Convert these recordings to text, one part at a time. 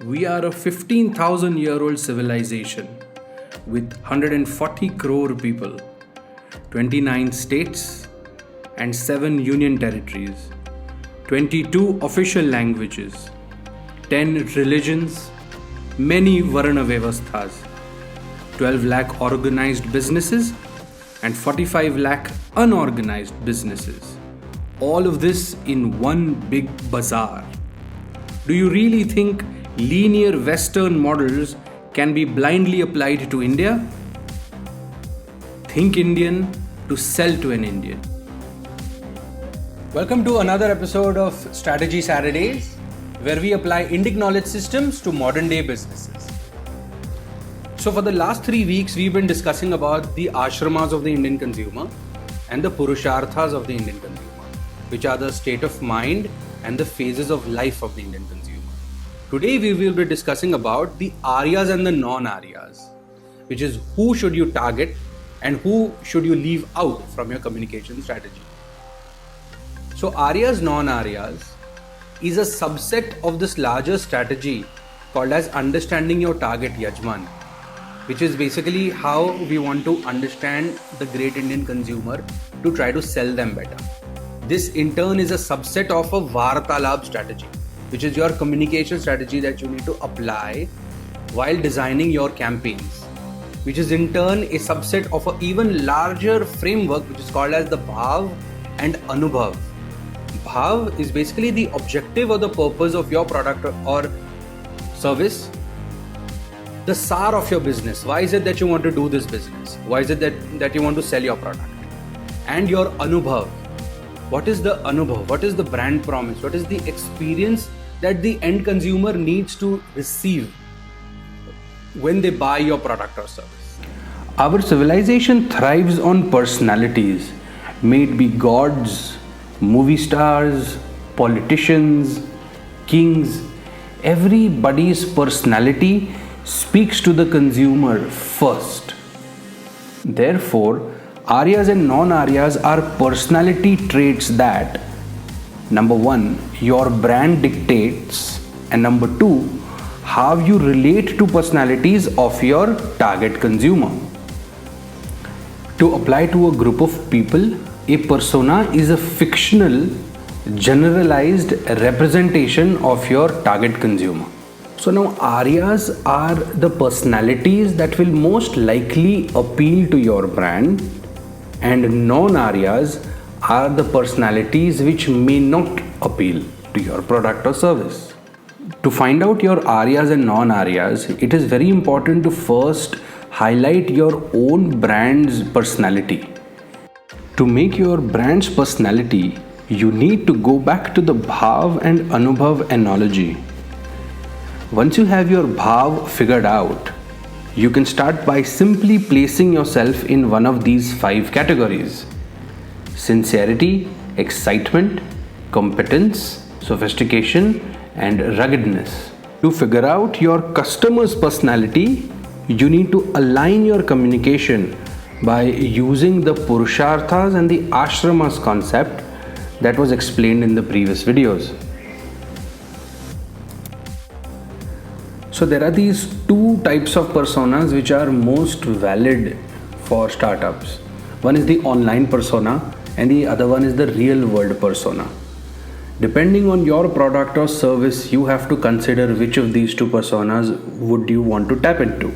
We are a 15,000-year-old civilization with 140 crore people, 29 states and 7 union territories, 22 official languages, 10 religions, many Varna Vyavasthas, 12 lakh organized businesses and 45 lakh unorganized businesses. All of this in one big bazaar. Do you really think linear Western models can be blindly applied to India? Think Indian to sell to an Indian. Welcome to another episode of Strategy Saturdays, where we apply Indic knowledge systems to modern day businesses. So for the last 3 weeks, we've been discussing about the ashramas of the Indian consumer and the purusharthas of the Indian consumer, which are the state of mind and the phases of life of the Indian consumer. Today we will be discussing about the Aryas and the non-Aryas, which is who should you target and who should you leave out from your communication strategy. So Aryas, non-Aryas is a subset of this larger strategy called as understanding your target Yajman, which is basically how we want to understand the great Indian consumer to try to sell them better. This in turn is a subset of a Vartalab strategy, which is your communication strategy that you need to apply while designing your campaigns, which is in turn a subset of an even larger framework which is called as the Bhav and Anubhav. Bhav is basically the objective or the purpose of your product or service, the SAR of your business. Why is it that you want to do this business? Why is it that you want to sell your product? And your Anubhav. What is the Anubhav? What is the brand promise? What is the experience that the end consumer needs to receive when they buy your product or service? Our civilization thrives on personalities, may it be gods, movie stars, politicians, kings. Everybody's personality speaks to the consumer first. Therefore, Aryas and non-Aryas are personality traits that, number one, your brand dictates, and number two, how you relate to personalities of your target consumer. To apply to a group of people, a persona is a fictional, generalized representation of your target consumer. So now Aryas are the personalities that will most likely appeal to your brand, and non-Aryas are the personalities which may not appeal to your product or service. To find out your Aryas and non-Aryas, it is very important to first highlight your own brand's personality. To make your brand's personality, you need to go back to the Bhav and Anubhav analogy. Once you have your Bhav figured out, you can start by simply placing yourself in one of these 5 categories: sincerity, excitement, competence, sophistication, and ruggedness. To figure out your customer's personality, you need to align your communication by using the Purusharthas and the Ashramas concept that was explained in the previous videos. So there are these 2 types of personas which are most valid for startups. One is the online persona and the other one is the real world persona. Depending on your product or service, you have to consider which of these 2 personas would you want to tap into.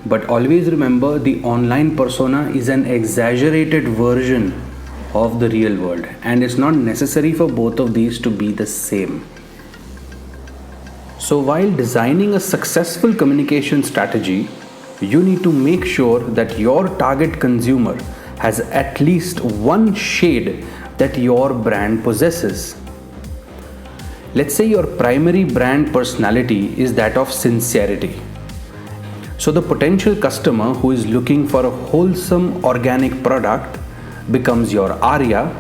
But always remember, the online persona is an exaggerated version of the real world, and it's not necessary for both of these to be the same. So while designing a successful communication strategy, you need to make sure that your target consumer has at least one shade that your brand possesses. Let's say your primary brand personality is that of sincerity. So the potential customer who is looking for a wholesome organic product becomes your Arya,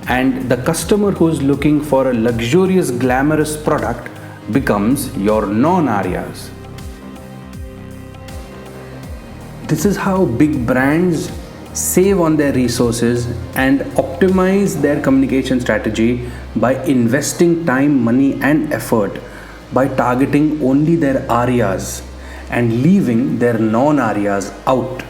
and the customer who is looking for a luxurious glamorous product becomes your non-Aryas. This is how big brands save on their resources and optimize their communication strategy by investing time, money, and effort by targeting only their Aryas and leaving their non-Aryas out.